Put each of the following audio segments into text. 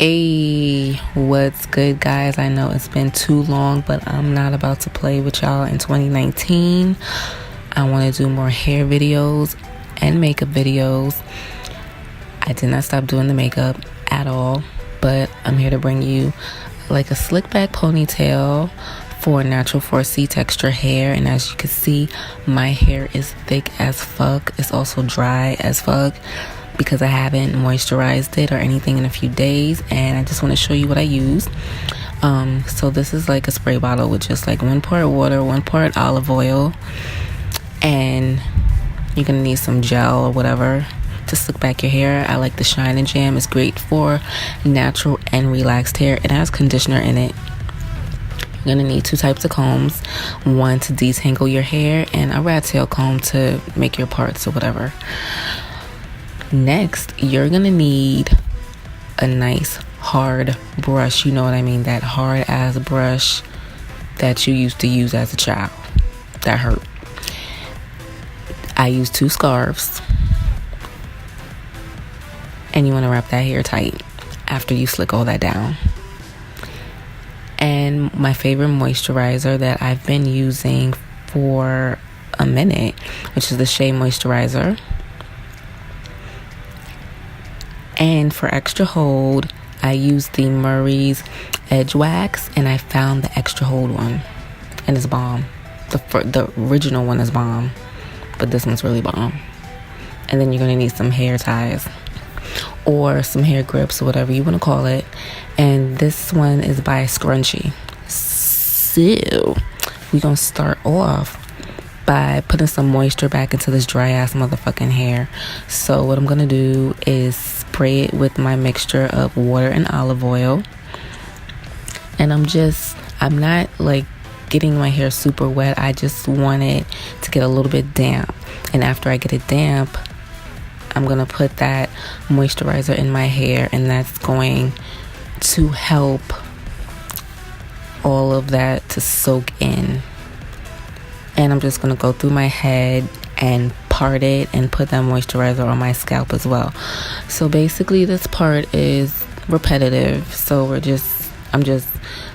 Hey, what's good, guys? I know it's been too long, but I'm not about to play with y'all in 2019. I want to do more hair videos and makeup videos. I did not stop doing the makeup at all, but I'm here to bring you like a slick back ponytail for natural 4C texture hair. And as you can see, my hair is thick as fuck. It's also dry as fuck because I haven't moisturized it or anything in a few days, and I just want to show you what I use. So this is like a spray bottle with just like 1 part water, 1 part olive oil, and you're gonna need some gel or whatever to slick back your hair. I like the Shine and Jam. It's great for natural and relaxed hair. It has conditioner in it. You're gonna need 2 types of combs, one to detangle your hair and a rat tail comb to make your parts or whatever. Next, you're gonna need a nice hard brush. You know what I mean, that hard ass brush that you used to use as a child that hurt. I use 2 scarves, and you want to wrap that hair tight after you slick all that down. And my favorite moisturizer that I've been using for a minute, which is the SHEA moisturizer. And for extra hold, I use the Murray's Edge Wax, and I found the extra hold one, and it's bomb. The original one is bomb, but this one's really bomb. And then you're gonna need some hair ties or some hair grips or whatever you want to call it. And this one is by Scrunchie. So we're gonna start off by putting some moisture back into this dry ass motherfucking hair. So what I'm gonna do is spray it with my mixture of water and olive oil, and I'm not like getting my hair super wet. I just want it to get a little bit damp, and after I get it damp, I'm gonna put that moisturizer in my hair, and that's going to help all of that to soak in. And I'm just gonna go through my head and part it and put that moisturizer on my scalp as well. So basically this part is repetitive. So I'm just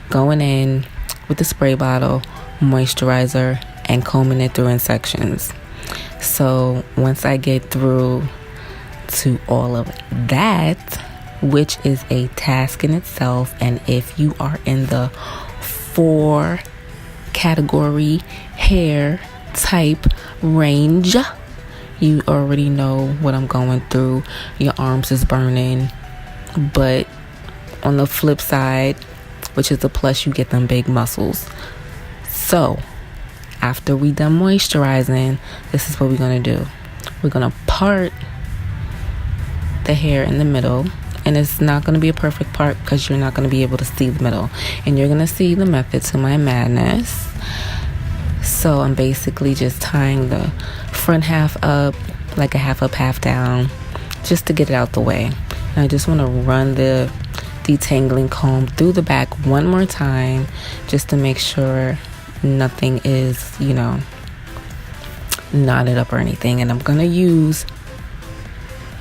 going in with the spray bottle, moisturizer, and combing it through in sections. So once I get through to all of that, which is a task in itself, and if you are in the 4 category hair type range, you already know what I'm going through. Your arms is burning, but on the flip side, which is the plus, you get them big muscles. So after we done moisturizing, this is what we're gonna do. We're gonna part the hair in the middle, and it's not going to be a perfect part because you're not going to be able to see the middle, and you're going to see the method to my madness. So I'm basically just tying the front half up like a half up, half down, just to get it out the way. And I just want to run the detangling comb through the back one more time just to make sure nothing is, knotted up or anything. And I'm going to use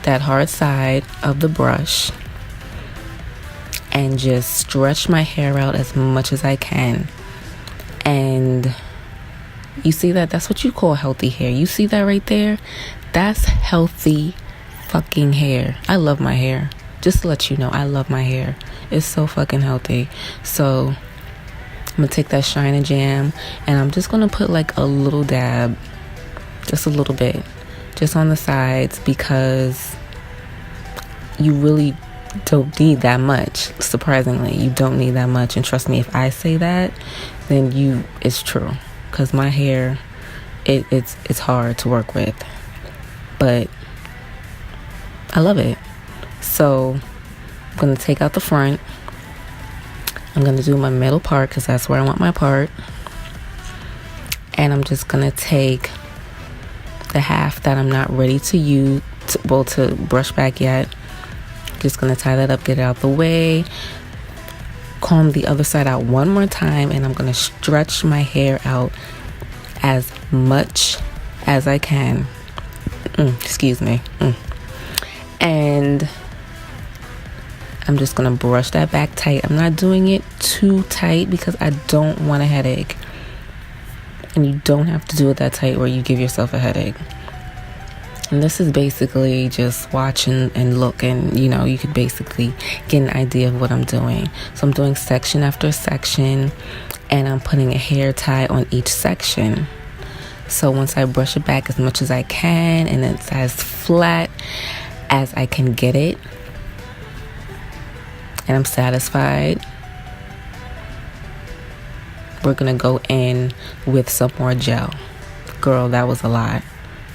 that hard side of the brush and just stretch my hair out as much as I can. And you see that? That's what you call healthy hair. You see that right there? That's healthy fucking hair. I love my hair. Just to let you know, I love my hair. It's so fucking healthy. So I'm gonna take that Shine and Jam, and I'm just gonna put like a little dab, just a little bit, just on the sides, because you really don't need that much. Surprisingly, you don't need that much. And trust me, if I say that, then it's true, because my hair, it's hard to work with, but I love it. So I'm gonna take out the front. I'm gonna do my middle part because that's where I want my part, and I'm just gonna take the half that I'm not ready to use to brush back yet. Just gonna tie that up, get it out the way, comb the other side out one more time, and I'm gonna stretch my hair out as much as I can. Excuse me. And I'm just gonna brush that back tight. I'm not doing it too tight because I don't want a headache. And you don't have to do it that tight where you give yourself a headache. And this is basically just watching and look, and you could basically get an idea of what I'm doing. So I'm doing section after section, and I'm putting a hair tie on each section. So once I brush it back as much as I can, and it's as flat as I can get it, and I'm satisfied, we're gonna go in with some more gel. Girl, that was a lot.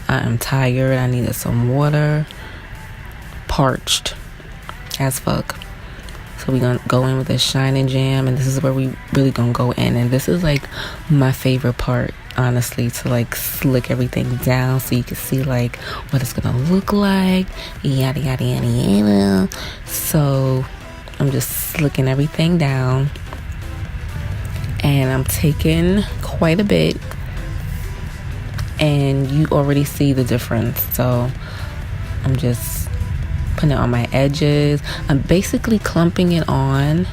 I am tired. I needed some water. Parched as fuck. So we're gonna go in with a Shine Jam, and this is where we really gonna go in. And this is like my favorite part, honestly, to like slick everything down so you can see like what it's gonna look like. Yada yada yada yada. So I'm just slicking everything down, and I'm taking quite a bit, and you already see the difference. So I'm just putting it on my edges. I'm basically clumping it on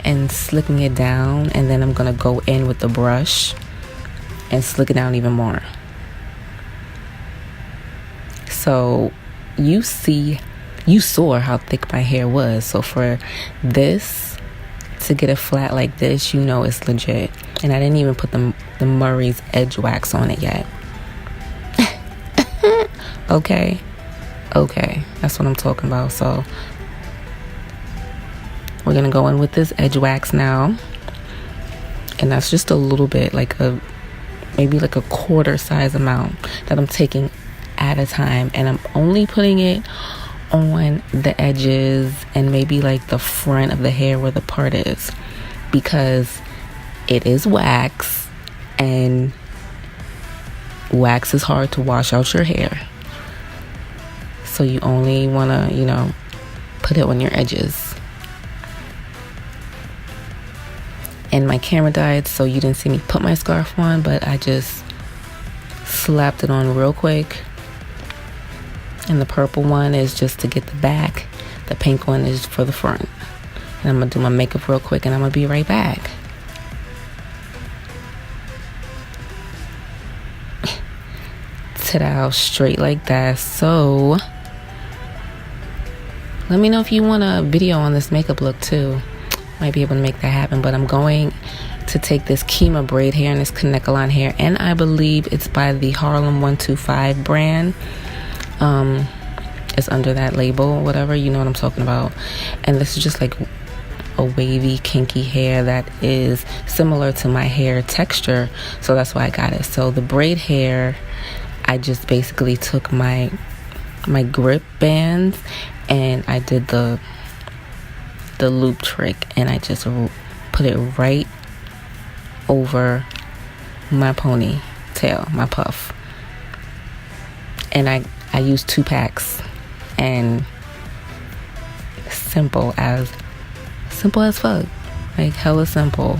and slicking it down, and then I'm gonna go in with the brush and slick it down even more. So you saw how thick my hair was. So for this to get it flat like this, it's legit. And I didn't even put the Murray's Edge Wax on it yet. Okay, that's what I'm talking about. So we're gonna go in with this Edge Wax now, and that's just a little bit, maybe like a quarter size amount that I'm taking at a time, and I'm only putting it on the edges and maybe like the front of the hair where the part is, because it is wax, and wax is hard to wash out your hair. So you only want to, put it on your edges. And my camera died, so you didn't see me put my scarf on, but I just slapped it on real quick. And the purple one is just to get the back. The pink one is for the front. And I'm going to do my makeup real quick, and I'm going to be right back. Ta-da, straight like that. So let me know if you want a video on this makeup look too. Might be able to make that happen. But I'm going to take this Kima braid hair and this Kanekalon hair, and I believe it's by the Harlem 125 brand. It's under that label, whatever, you know what I'm talking about. And this is just like a wavy, kinky hair that is similar to my hair texture, so that's why I got it. So the braid hair, I just basically took my grip bands, and I did the loop trick, and I just put it right over my ponytail, my puff. And I used 2 packs, and simple as fuck, like hella simple.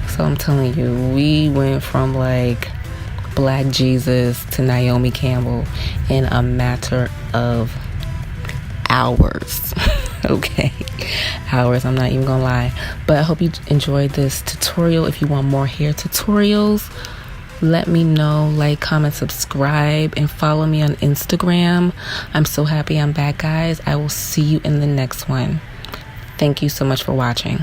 So I'm telling you, we went from like Black Jesus to Naomi Campbell in a matter of hours. Okay, hours, I'm not even gonna lie. But I hope you enjoyed this tutorial. If you want more hair tutorials, let me know. Like, comment, subscribe, and follow me on Instagram. I'm so happy I'm back, guys. I will see you in the next one. Thank you so much for watching.